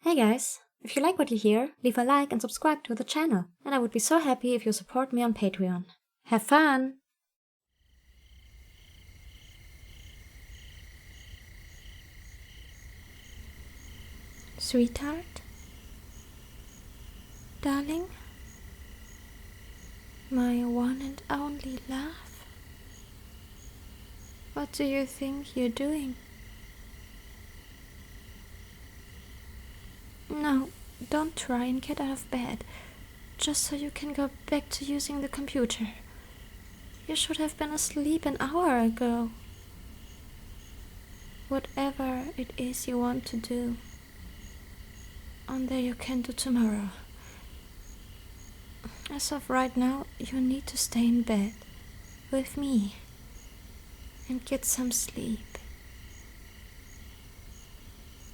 Hey guys, if you like what you hear, leave a like and subscribe to the channel, and I would be so happy if you support me on Patreon. Have fun! Sweetheart? Darling? My one and only love? What do you think you're doing? No, don't try and get out of bed, just so you can go back to using the computer. You should have been asleep an hour ago. Whatever it is you want to do, on there you can do tomorrow. As of right now, you need to stay in bed with me and get some sleep.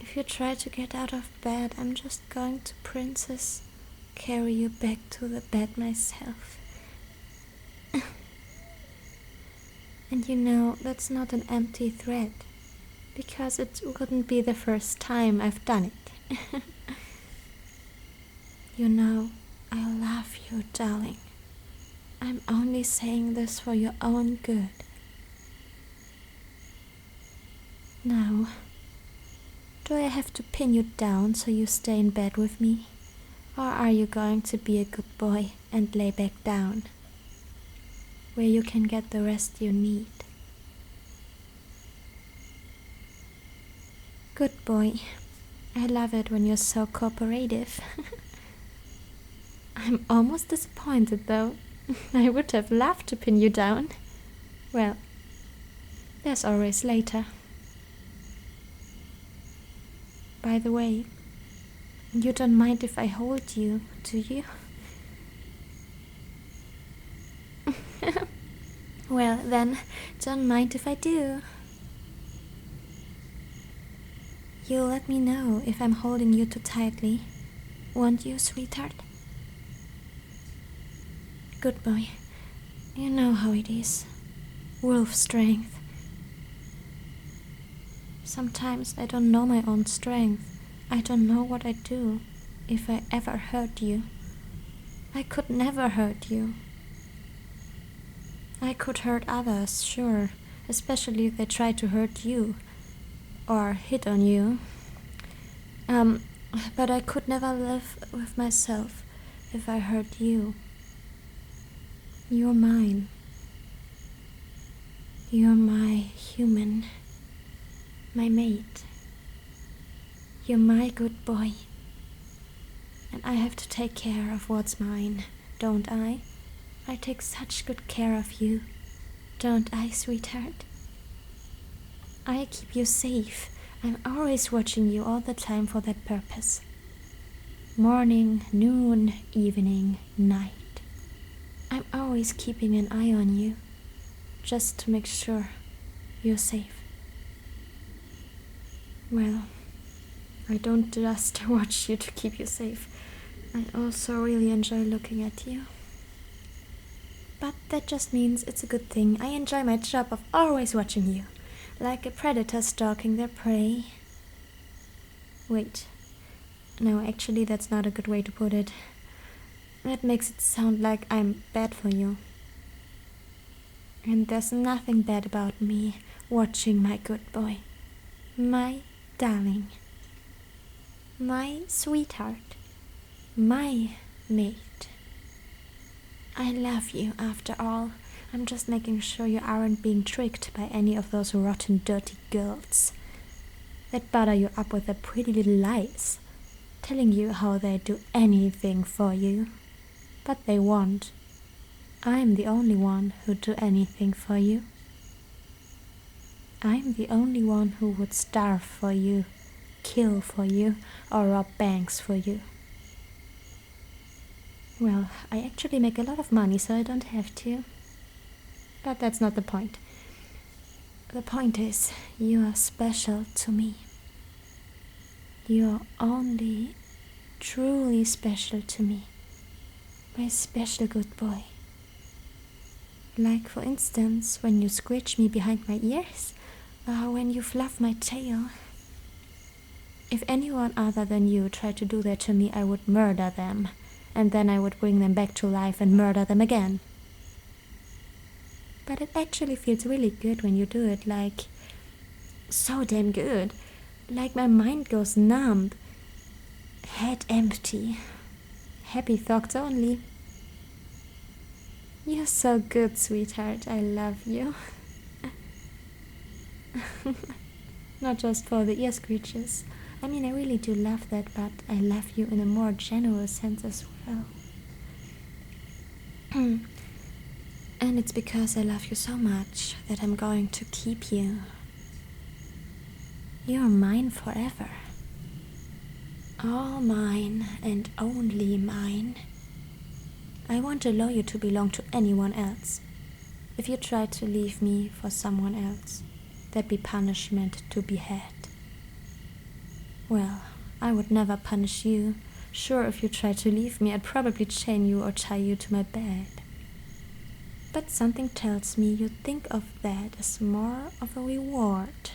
If you try to get out of bed, I'm just going to princess carry you back to the bed myself. And you know, that's not an empty threat, because it wouldn't be the first time I've done it. You know, I love you, darling. I'm only saying this for your own good. Now, do I have to pin you down so you stay in bed with me? Or are you going to be a good boy and lay back down, where you can get the rest you need? Good boy. I love it when you're so cooperative. I'm almost disappointed though. I would have loved to pin you down. Well, there's always later. By the way, you don't mind if I hold you, do you? Well, then, don't mind if I do. You'll let me know if I'm holding you too tightly, won't you, sweetheart? Good boy. You know how it is. Wolf strength. Sometimes I don't know my own strength. I don't know what I'd do if I ever hurt you. I could never hurt you. I could hurt others, sure, especially if they try to hurt you or hit on you. But I could never live with myself if I hurt you. You're mine. You're my human. My mate. You're my good boy. And I have to take care of what's mine, don't I? I take such good care of you, don't I, sweetheart? I keep you safe. I'm always watching you all the time for that purpose. Morning, noon, evening, night. I'm always keeping an eye on you, just to make sure you're safe. Well, I don't just watch you to keep you safe. I also really enjoy looking at you. But that just means it's a good thing. I enjoy my job of always watching you, like a predator stalking their prey. Wait. No, actually that's not a good way to put it. That makes it sound like I'm bad for you. And there's nothing bad about me watching my good boy. My darling. My sweetheart. My mate. I love you after all. I'm just making sure you aren't being tricked by any of those rotten, dirty girls that butter you up with their pretty little lies, telling you how they do anything for you. But they won't. I'm the only one who'd do anything for you. I'm the only one who would starve for you, kill for you, or rob banks for you. Well, I actually make a lot of money, so I don't have to. But that's not the point. The point is, you are special to me. You're only truly special to me. My special good boy. Like, for instance, when you scratch me behind my ears, or when you fluff my tail. If anyone other than you tried to do that to me, I would murder them, and then I would bring them back to life and murder them again. But it actually feels really good when you do it, like, so damn good. Like my mind goes numb, head empty, happy thoughts only. You're so good, sweetheart, I love you. Not just for the ear screeches. I mean, I really do love that, but I love you in a more general sense as well. And it's because I love you so much that I'm going to keep you. You're mine forever. All mine and only mine. I won't allow you to belong to anyone else. If you try to leave me for someone else, that'd be punishment to be had. Well, I would never punish you. Sure, if you try to leave me, I'd probably chain you or tie you to my bed. But something tells me you think of that as more of a reward.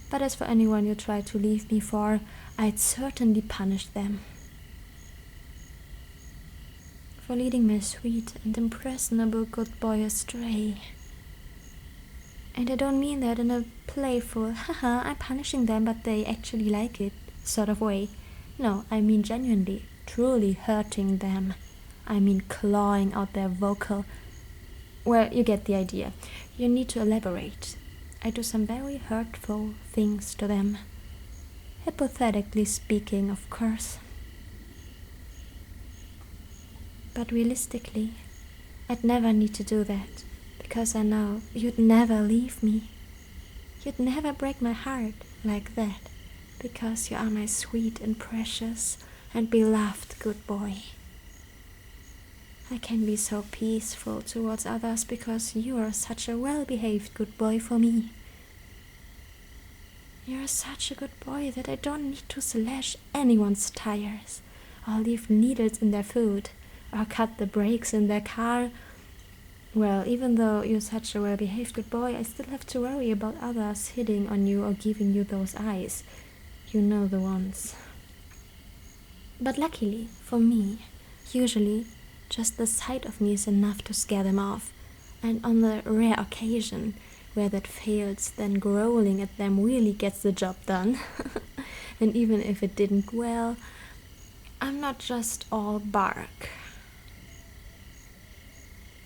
But as for anyone you try to leave me for, I'd certainly punish them. For leading my sweet and impressionable good boy astray. And I don't mean that in a playful, haha, I'm punishing them but they actually like it sort of way. No, I mean genuinely, truly hurting them. I mean clawing out their vocal. Well, you get the idea. You need to elaborate. I do some very hurtful things to them. Hypothetically speaking, of course. But realistically, I'd never need to do that, because I know you'd never leave me. You'd never break my heart like that, because you are my sweet and precious and beloved good boy. I can be so peaceful towards others because you are such a well-behaved good boy for me. You're such a good boy that I don't need to slash anyone's tires, or leave needles in their food, or cut the brakes in their car. Well, even though you're such a well-behaved good boy, I still have to worry about others hitting on you or giving you those eyes. You know the ones. But luckily, for me, usually, just the sight of me is enough to scare them off, and on the rare occasion where that fails, then growling at them really gets the job done. And even if it didn't, well, I'm not just all bark.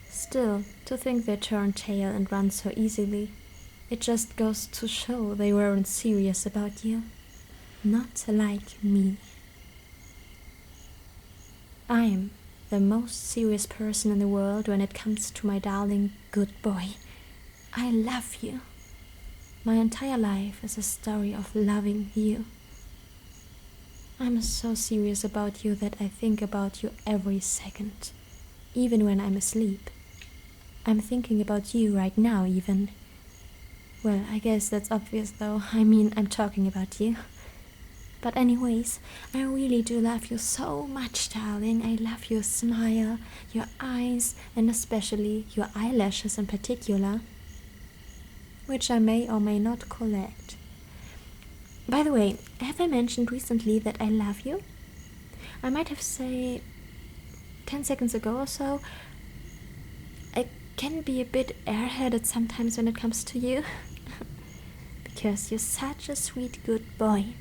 Still, to think they turn tail and run so easily, it just goes to show they weren't serious about you. Not like me. I'm the most serious person in the world when it comes to my darling good boy. I love you. My entire life is a story of loving you. I'm so serious about you that I think about you every second, even when I'm asleep. I'm thinking about you right now even. Well, I guess that's obvious though. I mean, I'm talking about you. But anyways, I really do love you so much, darling. I love your smile, your eyes, and especially your eyelashes in particular, which I may or may not collect. By the way, have I mentioned recently that I love you? I might have said 10 seconds ago or so. I can be a bit airheaded sometimes when it comes to you. Because you're such a sweet good boy.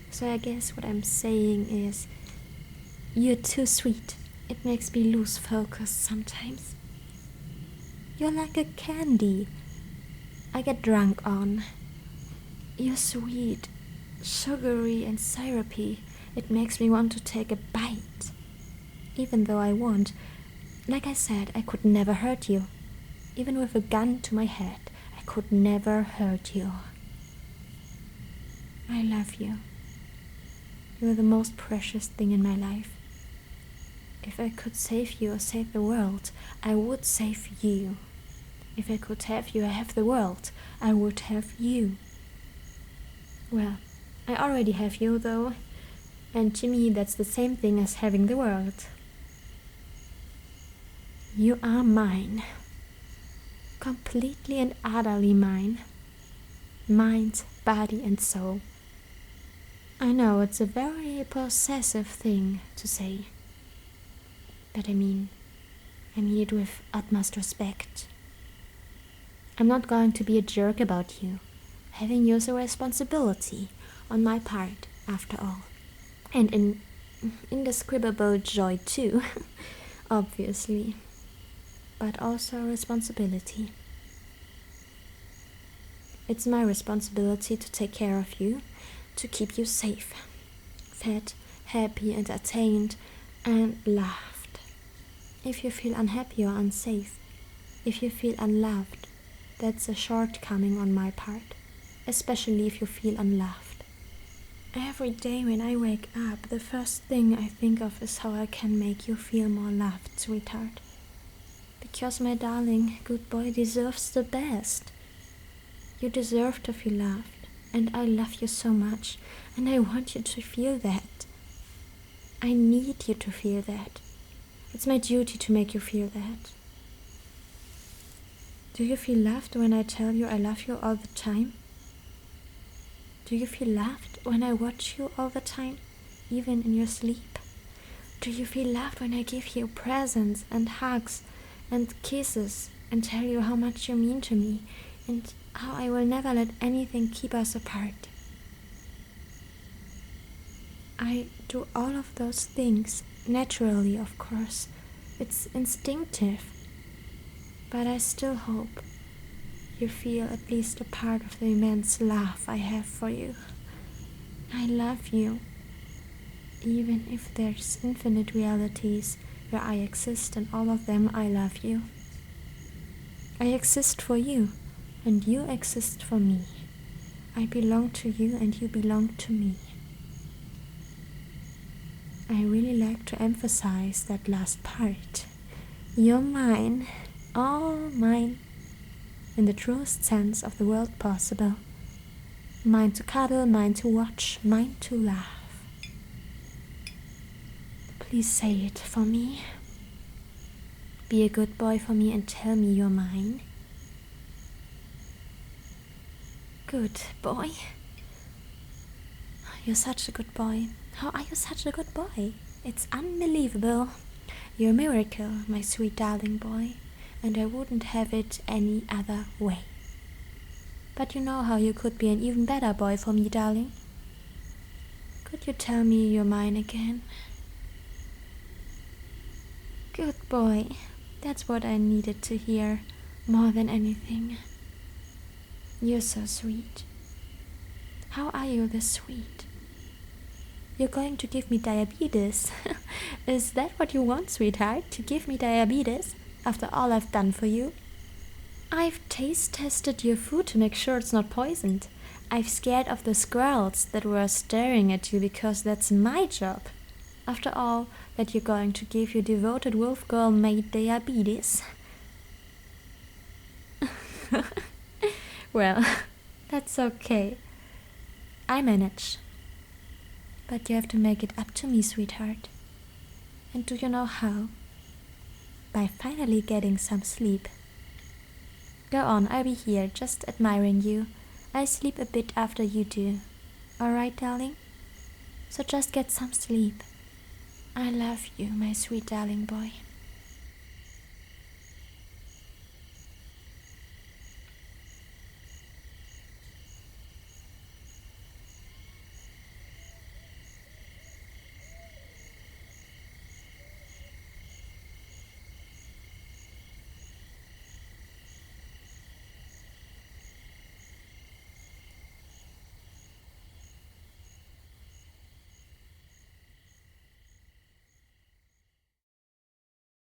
So I guess what I'm saying is, you're too sweet. It makes me lose focus sometimes. You're like a candy I get drunk on. You're sweet, sugary and syrupy. It makes me want to take a bite. Even though I won't. Like I said, I could never hurt you. Even with a gun to my head, I could never hurt you. I love you. You are the most precious thing in my life. If I could save you or save the world, I would save you. If I could have you or have the world, I would have you. Well, I already have you though, and to me that's the same thing as having the world. You are mine. Completely and utterly mine. Mind, body and soul. I know it's a very possessive thing to say, but I mean it with utmost respect. I'm not going to be a jerk about you. Having you is a responsibility on my part, after all. And an indescribable joy too, obviously. But also a responsibility. It's my responsibility to take care of you, to keep you safe, fed, happy, entertained, and loved. If you feel unhappy or unsafe, if you feel unloved, that's a shortcoming on my part, especially if you feel unloved. Every day when I wake up, the first thing I think of is how I can make you feel more loved, sweetheart. Because my darling, good boy deserves the best. You deserve to feel loved, and I love you so much, and I want you to feel that. I need you to feel that. It's my duty to make you feel that. Do you feel loved when I tell you I love you all the time? Do you feel loved when I watch you all the time, even in your sleep? Do you feel loved when I give you presents and hugs and kisses and tell you how much you mean to me and how I will never let anything keep us apart? I do all of those things naturally, of course. It's instinctive. But I still hope you feel at least a part of the immense love I have for you. I love you, even if there's infinite realities where I exist, and all of them I love you. I exist for you, and you exist for me. I belong to you, and you belong to me. I really like to emphasize that last part. You're mine. All mine, in the truest sense of the word possible. Mine to cuddle, mine to watch, mine to laugh. Please say it for me. Be a good boy for me and tell me you're mine. Good boy. You're such a good boy. How are you such a good boy? It's unbelievable. You're a miracle, my sweet darling boy. And I wouldn't have it any other way. But you know how you could be an even better boy for me, darling? Could you tell me you're mine again? Good boy. That's what I needed to hear more than anything. You're so sweet. How are you this sweet? You're going to give me diabetes. Is that what you want, sweetheart? To give me diabetes? After all I've done for you? I've taste tested your food to make sure it's not poisoned. I've scared off the squirrels that were staring at you because that's my job. After all that you're going to give your devoted wolf girl maid diabetes. Well, that's okay. I manage. But you have to make it up to me, sweetheart. And do you know how? By finally getting some sleep. Go on, I'll be here, just admiring you. I sleep a bit after you do. Alright, darling? So just get some sleep. I love you, my sweet darling boy.